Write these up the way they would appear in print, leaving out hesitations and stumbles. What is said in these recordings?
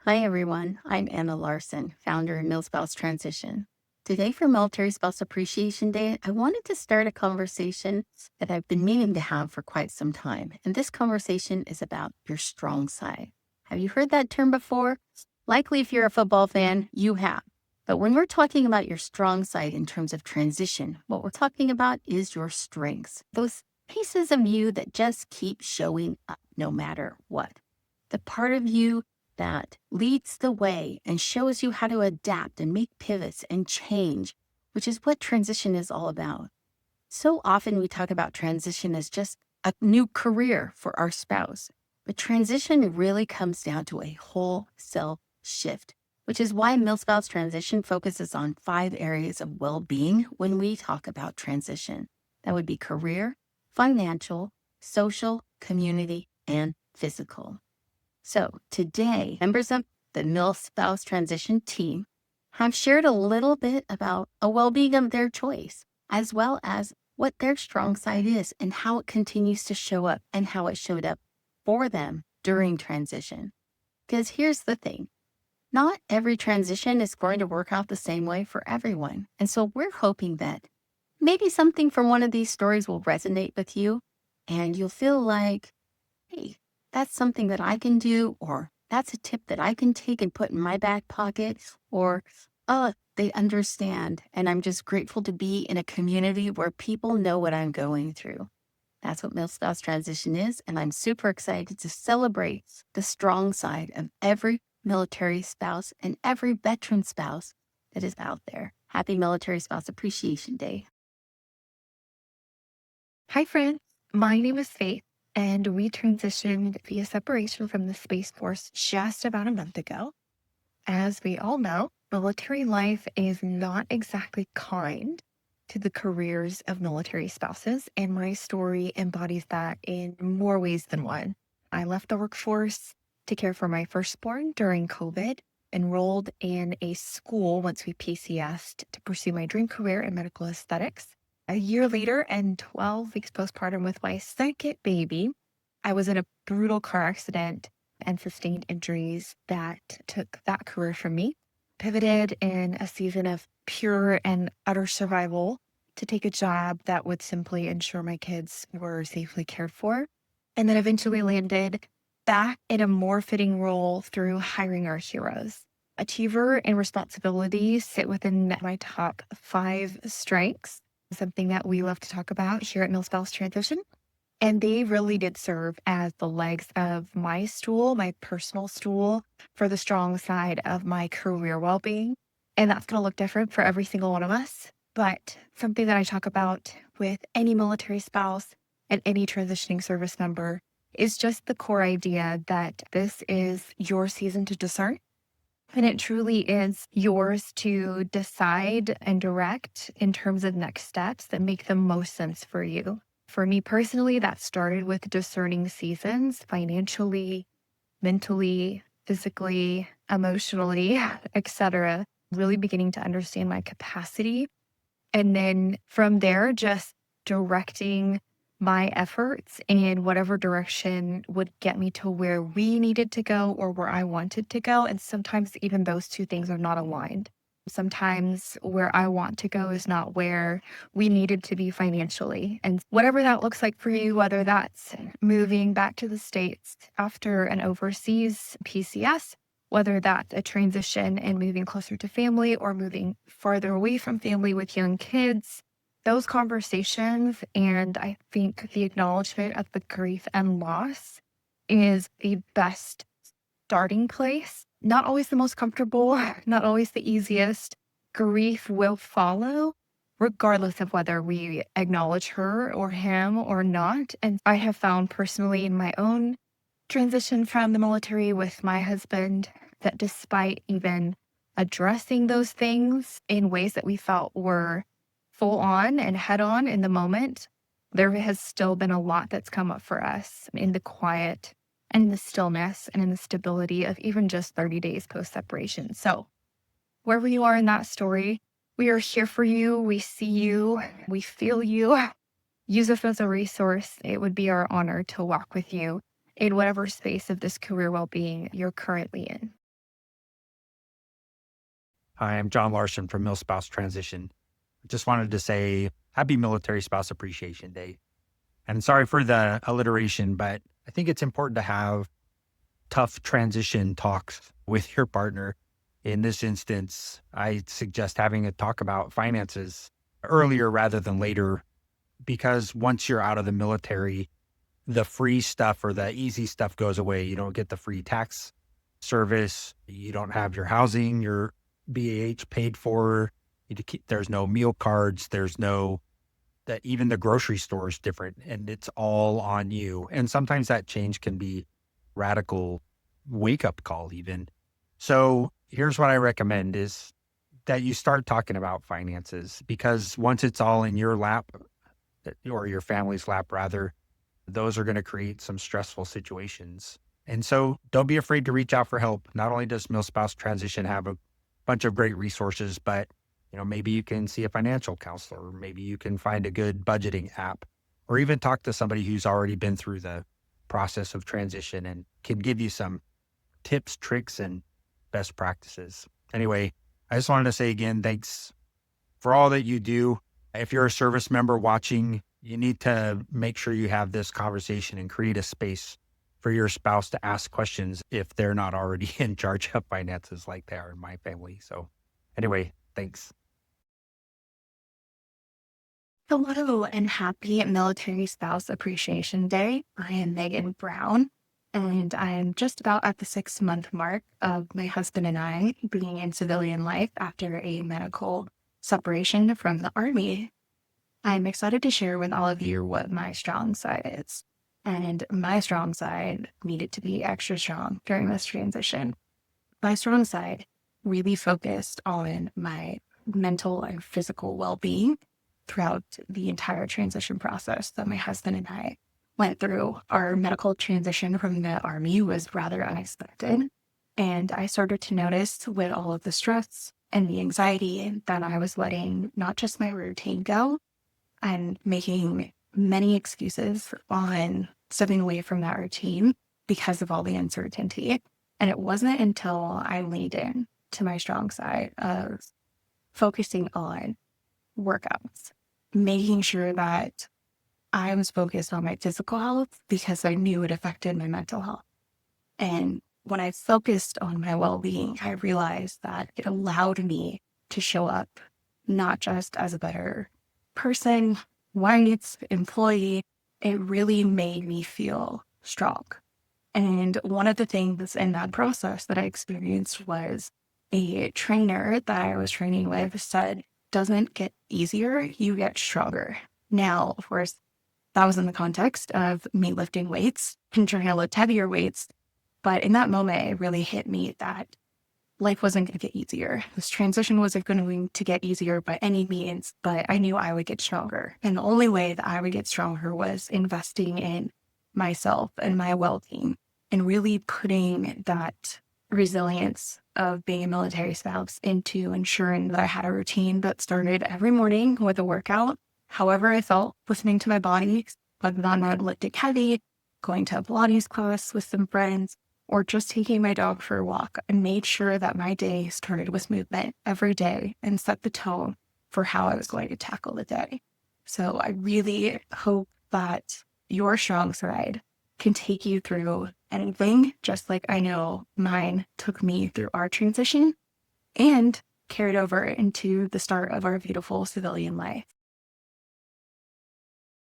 Hi, everyone. I'm Anna Larson, founder of MilSpouse Transition. Today, for Military Spouse Appreciation Day, I wanted to start a conversation that I've been meaning to have for quite some time. And this conversation is about your strong side. Have you heard that term before? Likely, if you're a football fan, you have. But when we're talking about your strong side in terms of transition, what we're talking about is your strengths, those pieces of you that just keep showing up no matter what. The part of you that leads the way and shows you how to adapt and make pivots and change, which is what transition is all about. So often we talk about transition as just a new career for our spouse, but transition really comes down to a wholesale shift, which is why MilSpouse Transition focuses on 5 areas of well-being when we talk about transition. That would be career, financial, social, community, and physical. So today, members of the MilSpouse Transition team have shared a little bit about a well-being of their choice, as well as what their strong side is and how it continues to show up and how it showed up for them during transition. Because here's the thing, not every transition is going to work out the same way for everyone. And so we're hoping that maybe something from one of these stories will resonate with you and you'll feel like, hey, that's something that I can do, or that's a tip that I can take and put in my back pocket, or, they understand. And I'm just grateful to be in a community where people know what I'm going through. That's what MilSpouse Transition is. And I'm super excited to celebrate the strong side of every military spouse and every veteran spouse that is out there. Happy Military Spouse Appreciation Day. Hi, friends. My name is Faith, and we transitioned via separation from the Space Force just about a month ago. As we all know, military life is not exactly kind to the careers of military spouses, and my story embodies that in more ways than one. I left the workforce to care for my firstborn during COVID, enrolled in a school once we PCSed to pursue my dream career in medical aesthetics. A year later, and 12 weeks postpartum with my second baby, I was in a brutal car accident and sustained injuries that took that career from me. Pivoted in a season of pure and utter survival to take a job that would simply ensure my kids were safely cared for. And then eventually landed back in a more fitting role through hiring our heroes. Achiever and responsibility sit within my top 5 strengths, something that we love to talk about here at MilSpouse Transition. And they really did serve as the legs of my stool, my personal stool, for the strong side of my career well-being. And that's going to look different for every single one of us. But something that I talk about with any military spouse and any transitioning service member is just the core idea that this is your season to discern. And it truly is yours to decide and direct in terms of next steps that make the most sense for you. For me personally, that started with discerning seasons financially, mentally, physically, emotionally, etc. Really beginning to understand my capacity. And then from there, just directing my efforts in whatever direction would get me to where we needed to go or where I wanted to go. And sometimes even those two things are not aligned. Sometimes where I want to go is not where we needed to be financially. And whatever that looks like for you, whether that's moving back to the States after an overseas PCS, whether that's a transition and moving closer to family or moving farther away from family with young kids, those conversations and I think the acknowledgement of the grief and loss is the best starting place. Not always the most comfortable, not always the easiest. Grief will follow, regardless of whether we acknowledge her or him or not. And I have found personally in my own transition from the military with my husband that despite even addressing those things in ways that we felt were full on and head on in the moment, there has still been a lot that's come up for us in the quiet and in the stillness and in the stability of even just 30 days post separation. So, wherever you are in that story, we are here for you. We see you. We feel you. Use us as a resource. It would be our honor to walk with you in whatever space of this career well being you're currently in. Hi, I'm John Larson from MilSpouse Transition. Just wanted to say happy Military Spouse Appreciation Day. And sorry for the alliteration, but I think it's important to have tough transition talks with your partner. In this instance, I suggest having a talk about finances earlier rather than later, because once you're out of the military, the free stuff or the easy stuff goes away. You don't get the free tax service. You don't have your housing, your BAH paid for. There's no meal cards. There's no that even the grocery store is different and it's all on you. And sometimes that change can be radical wake up call even. So here's what I recommend is that you start talking about finances, because once it's all in your lap or your family's lap rather, those are going to create some stressful situations. And so don't be afraid to reach out for help. Not only does MilSpouse Transition have a bunch of great resources, but maybe you can see a financial counselor, or maybe you can find a good budgeting app, or even talk to somebody who's already been through the process of transition and can give you some tips, tricks, and best practices. Anyway, I just wanted to say again, thanks for all that you do. If you're a service member watching, you need to make sure you have this conversation and create a space for your spouse to ask questions if they're not already in charge of finances like they are in my family. So anyway, thanks. Hello and happy Military Spouse Appreciation Day. I am Megan Brown, and I am just about at the 6-month mark of my husband and I being in civilian life after a medical separation from the Army. I'm excited to share with all of you what my strong side is. And my strong side needed to be extra strong during this transition. My strong side really focused on my mental and physical well-being throughout the entire transition process that my husband and I went through. Our medical transition from the Army was rather unexpected. And I started to notice with all of the stress and the anxiety that I was letting not just my routine go and making many excuses on stepping away from that routine because of all the uncertainty. And it wasn't until I leaned in to my strong side of focusing on workouts, making sure that I was focused on my physical health because I knew it affected my mental health. And when I focused on my well-being, I realized that it allowed me to show up not just as a better person, wife, employee. It really made me feel strong. And one of the things in that process that I experienced was a trainer that I was training with said, doesn't get easier, you get stronger. Now, of course, that was in the context of me lifting weights and trying to lift heavier weights. But in that moment, it really hit me that life wasn't going to get easier. This transition wasn't going to get easier by any means, but I knew I would get stronger. And the only way that I would get stronger was investing in myself and my well-being and really putting that resilience of being a military spouse into ensuring that I had a routine that started every morning with a workout, however I felt, listening to my body, whether or not lifting heavy, going to a Pilates class with some friends, or just taking my dog for a walk. I made sure that my day started with movement every day and set the tone for how I was going to tackle the day. So I really hope that your strong side can take you through anything, just like I know mine took me through our transition and carried over into the start of our beautiful civilian life.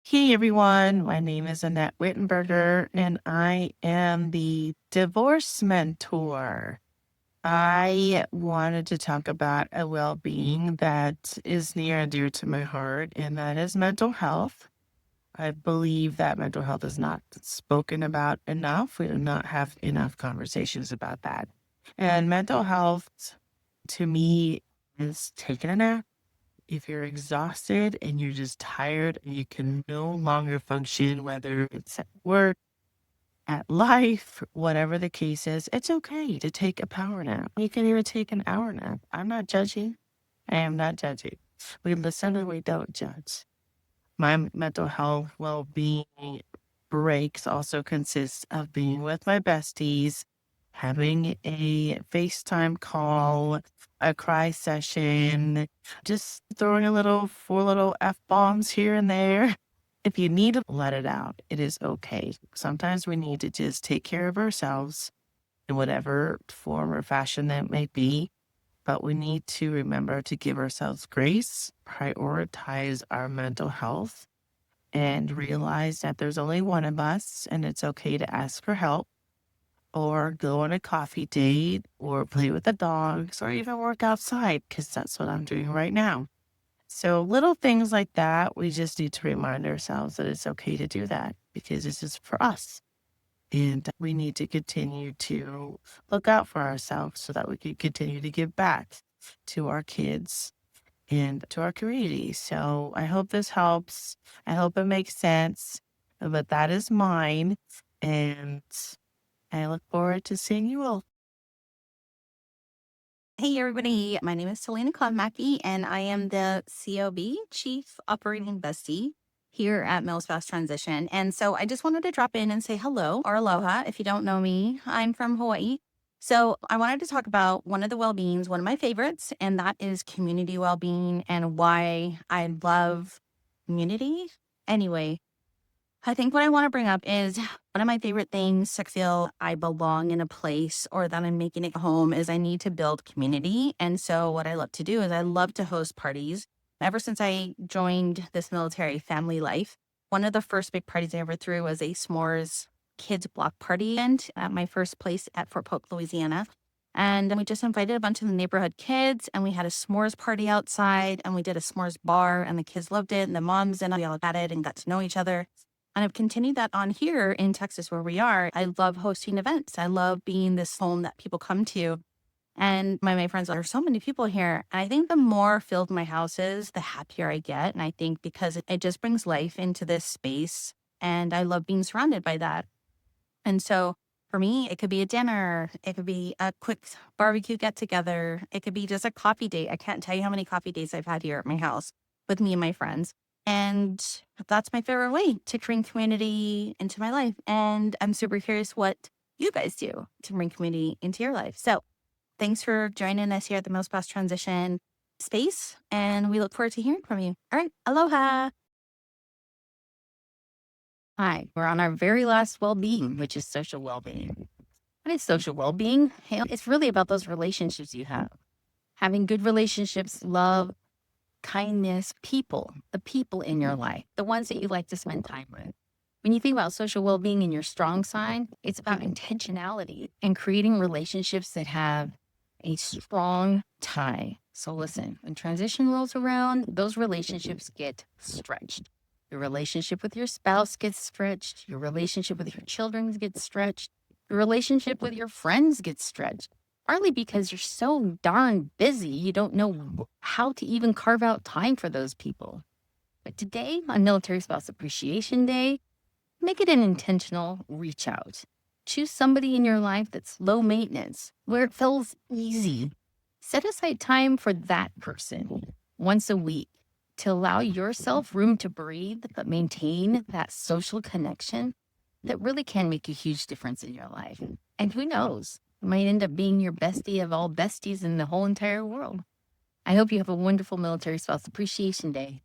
Hey everyone, my name is Annette Wittenberger and I am the divorce mentor. I wanted to talk about a well-being that is near and dear to my heart, and that is mental health. I believe that mental health is not spoken about enough. We do not have enough conversations about that. And mental health to me is taking a nap. If you're exhausted and you're just tired and you can no longer function, whether it's at work, at life, whatever the case is, it's okay to take a power nap. You can even take an hour nap. I'm not judging. I am not judging. We listen and we don't judge. My mental health well-being breaks also consists of being with my besties having a FaceTime call, a cry session, just throwing a little 4 little F-bombs here and there. If you need to let it out, it is okay. Sometimes we need to just take care of ourselves in whatever form or fashion that may be. But we need to remember to give ourselves grace, prioritize our mental health, and realize that there's only one of us and it's okay to ask for help or go on a coffee date or play with the dogs or even work outside because that's what I'm doing right now. So little things like that, we just need to remind ourselves that it's okay to do that because this is for us. And we need to continue to look out for ourselves so that we can continue to give back to our kids and to our community. So I hope this helps. I hope it makes sense. But that is mine. And I look forward to seeing you all. Hey, everybody. My name is Selena Klonmacki, and I am the COB, Chief Operating Bestie, here at MilSpouse Transition. And so I just wanted to drop in and say hello or aloha. If you don't know me, I'm from Hawaii. So I wanted to talk about one of the well-beings, one of my favorites, and that is community well-being and why I love community. Anyway, I think what I want to bring up is one of my favorite things to feel I belong in a place or that I'm making it home is I need to build community. And so what I love to do is I love to host parties. Ever since I joined this military family life, one of the first big parties I ever threw was a s'mores kids block party event at my first place at Fort Polk, Louisiana. And we just invited a bunch of the neighborhood kids and we had a s'mores party outside and we did a s'mores bar and the kids loved it and the moms and we all chatted and got to know each other. And I've continued that on here in Texas where we are. I love hosting events. I love being this home that people come to. And my friends, there are so many people here. And I think the more filled my house is, the happier I get. And I think because it just brings life into this space. And I love being surrounded by that. And so for me, it could be a dinner. It could be a quick barbecue get together. It could be just a coffee date. I can't tell you how many coffee dates I've had here at my house with me and my friends. And that's my favorite way to bring community into my life. And I'm super curious what you guys do to bring community into your life. So thanks for joining us here at the MilSpouse Transition space. And we look forward to hearing from you. All right. Aloha. Hi, we're on our very last well-being, which is social well-being. What is social well-being? Hey, it's really about those relationships you have. Having good relationships, love, kindness, people, the people in your life, the ones that you like to spend time with. When you think about social well-being in your strong side, it's about intentionality and creating relationships that have a strong tie. So listen, when transition rolls around, those relationships get stretched. Your relationship with your spouse gets stretched. Your relationship with your children gets stretched. Your relationship with your friends gets stretched. Partly because you're so darn busy, you don't know how to even carve out time for those people. But today, on Military Spouse Appreciation Day, make it an intentional reach out. Choose somebody in your life that's low maintenance, where it feels easy. Set aside time for that person once a week to allow yourself room to breathe, but maintain that social connection that really can make a huge difference in your life. And who knows? Might end up being your bestie of all besties in the whole entire world. I hope you have a wonderful Military Spouse Appreciation Day.